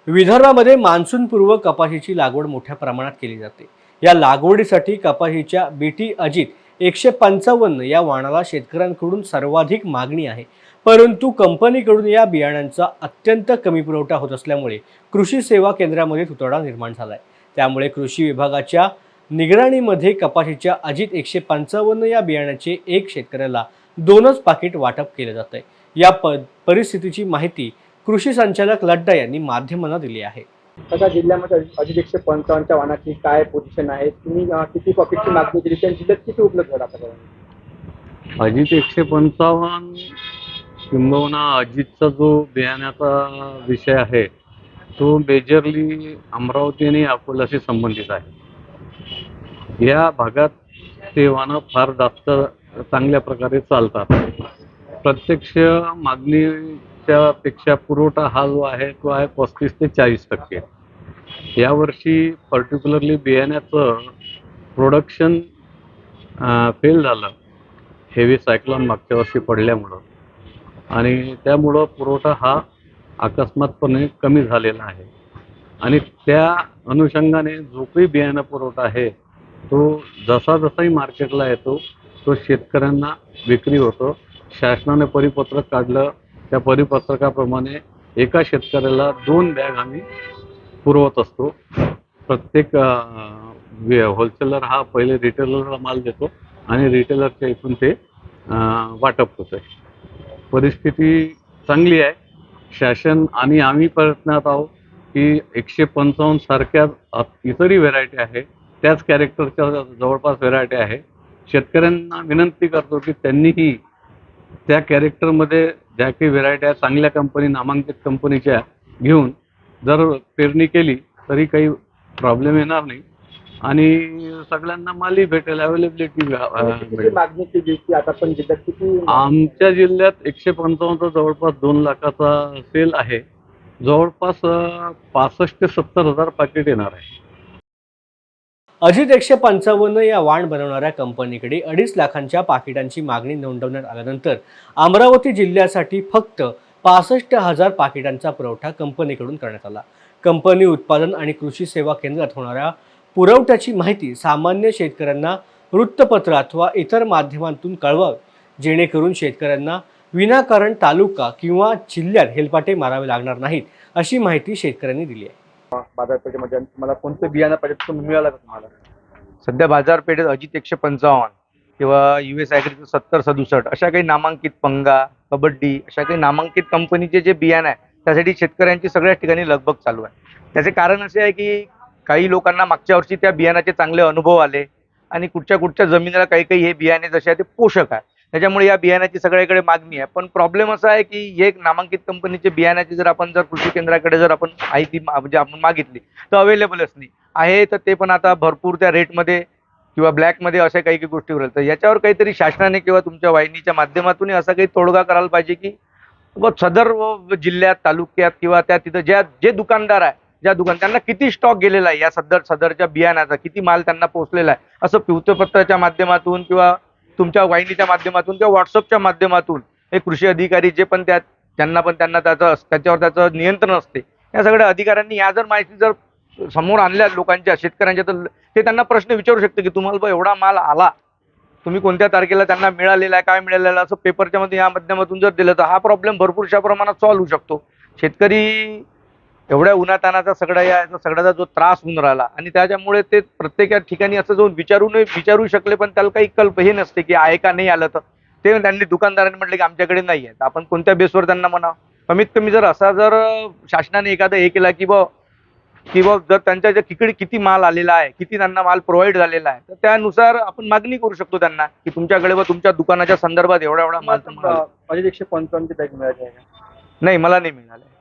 विदर्भामध्ये मान्सूनपूर्व कपाशीची लागवड मोठ्या प्रमाणात केली जाते। या लागवडीसाठी कपाशीच्या बीटी अजित 155 या वाणाला शेतकऱ्यांकडून सर्वाधिक मागणी आहे, परंतु कंपनीकडून या बियाण्यांचा अत्यंत कमी पुरवठा होत असल्यामुळे कृषी सेवा केंद्रामध्ये तुटवडा निर्माण झालाय। त्यामुळे कृषी विभागाच्या निगराणीमध्ये कपाशीच्या अजित 155 या बियाण्याचे एक शेतकऱ्याला 2च पाकिट वाटप केले जात आहे। या परिस्थितीची माहिती कृषी संचालक लड्डा यांनी माध्यमांना दिली आहे। आता जिल्ह्यामध्ये अजित 155च्या वाहनाची काय पोझिशन आहे, तुम्ही किती पॉकेटची मागणी केली, त्या जिल्ह्यात किती उपलब्ध झाला आतापर्यंत? अजित 155 किंबहुना अजितचा जो बियाण्याचा विषय आहे तो मेजरली अमरावती आणि अकोल्याशी संबंधित आहे। या भागात ते वाहनं फार जास्त चांगल्या प्रकारे चालतात। प्रत्यक्ष मागणीच्या पेक्षा पुरवठा हा जो आहे तो आहे 35 ते 40%। यावर्षी पर्टिक्युलरली बियाण्याचं प्रोडक्शन फेल झालं हेवी सायक्लोन मागच्या वर्षी पडल्यामुळं, आणि त्यामुळं पुरवठा हा अकस्मातपणे कमी झालेला आहे। आणि त्या अनुषंगाने जो काही बियाणं पुरवठा आहे तो जसा जसाही मार्केटला येतो तो शेतकऱ्यांना विक्री होतो। शासनाने परिपत्रक काढलं, त्या परिपत्रकाप्रमाणे एका शेतकऱ्याला 2 बॅग आम्ही पुरवत असतो। प्रत्येक होलसेलर हा पहिले रिटेलरला माल देतो आणि रिटेलरच्या इथून ते वाटप होतं। परिस्थिती चांगली आहे। शासन आणि आम्ही प्रयत्नात आहोत की 155 सारख्या इतरही व्हेरायटी आहे, त्याच कॅरेक्टरच्या जवळपास व्हेरायटी आहे। शेतकऱ्यांना विनंती करतो की त्यांनीही त्या कॅरेक्टरमध्ये ज्या काही व्हेरायटी आहेत चांगल्या कंपनी, नामांकित कंपनीच्या घेऊन जर पेरणी केली तरी काही प्रॉब्लेम येणार नाही आणि सगळ्यांना मालही भेटेल, अवेलेबिलिटी मिळेल। मागणी केली की आता पण जिल्ह्यात किती? आमच्या जिल्ह्यात 155चा जवळपास 2 लाखाचा सेल आहे। जवळपास 65 ते 70 हजार पाकिट येणार आहे। अजित 155 या वाण बनवणाऱ्या कंपनीकडे 2.5 लाखांच्या पाकिटांची मागणी नोंदवण्यात आल्यानंतर अमरावती जिल्ह्यासाठी फक्त 65,000 पाकिटांचा पुरवठा कंपनीकडून करण्यात आला। कंपनी उत्पादन आणि कृषी सेवा केंद्रात होणाऱ्या पुरवठ्याची माहिती सामान्य शेतकऱ्यांना वृत्तपत्र अथवा इतर माध्यमांतून कळवावी, जेणेकरून शेतकऱ्यांना विनाकारण तालुका किंवा जिल्ह्यात हेलपाटे मारावे लागणार नाहीत, अशी माहिती शेतकऱ्यांनी दिली आहे। बाजारपेठेमध्ये तुम्हाला कोणतं बियाणं पाहिजे तुम्ही मिळालं का तुम्हाला? सध्या बाजारपेठेत अजित 155 किंवा US ॲग्रीचं 7067 अशा काही नामांकित, पंगा, कबड्डी अशा काही नामांकित कंपनीचे जे बियाणं आहे त्यासाठी शेतकऱ्यांची सगळ्याच ठिकाणी लगबग चालू आहे। त्याचे कारण असे आहे की काही लोकांना मागच्या वर्षी त्या बियाणाचे चांगले अनुभव आले आणि कुठच्या जमिनीला काही काही हे बियाणे जसे आहे ते पोषक आहे, त्याच्यामुळे या बियाण्याची सगळीकडे मागणी आहे। पण प्रॉब्लेम असा आहे की हे नामांकित कंपनीचे बियाण्याची जर आपण कृषी केंद्राकडे जर आपण माहिती म्हणजे आपण मागितली तर अवेलेबलच नाही आहे। तर ते पण आता भरपूर त्या रेटमध्ये किंवा ब्लॅकमध्ये अशा काही काही गोष्टी होईल। तर याच्यावर काहीतरी शासनाने किंवा तुमच्या वाहिनीच्या माध्यमातून असा काही तोडगा करायला पाहिजे की सदर जिल्ह्यात, तालुक्यात किंवा त्या तिथं जे दुकानदार आहे, त्यांना किती स्टॉक गेलेला आहे, या सदरच्या बियाण्याचा किती माल त्यांना पोहोचलेला आहे, असं वृत्तपत्राच्या माध्यमातून किंवा तुमच्या वाहिनीच्या माध्यमातून किंवा व्हॉट्सअपच्या माध्यमातून हे कृषी अधिकारी जे पण त्यांना त्याच्यावर त्याचं नियंत्रण असते, या सगळ्या अधिकाऱ्यांनी या जर माहिती जर समोर आणल्या लोकांच्या, शेतकऱ्यांच्या, तर ते त्यांना प्रश्न विचारू शकते की तुम्हाला एवढा माल आला, तुम्ही कोणत्या तारखेला त्यांना मिळालेला आहे, काय मिळालेलं आहे, असं पेपरच्या मध्ये या माध्यमातून जर दिलं तर हा प्रॉब्लेम भरपूरशा प्रमाणात सॉल्व्ह होऊ शकतो। शेतकरी एवढ्या उन्हातानाचा सगळ्याचा जो त्रास होऊन राहिला आणि त्याच्यामुळे ते प्रत्येक ठिकाणी असं जाऊन विचारू शकले, पण त्याला काही हे नसते की आहे का नाही आलं, तर ते त्यांनी दुकानदारांनी म्हटलं की आमच्याकडे नाही आहे, तर आपण कोणत्या बेसवर त्यांना म्हणावं? कमीत कमी जर शासनाने एखादा हे केला की जर त्यांच्या किती माल आलेला आहे, किती त्यांना माल प्रोव्हाइड झालेला आहे, तर त्यानुसार आपण मागणी करू शकतो त्यांना की तुमच्याकडे व तुमच्या दुकानाच्या संदर्भात एवढा माल अजित 155ची बॅग मिळाली आहे? नाही, मला नाही मिळाले।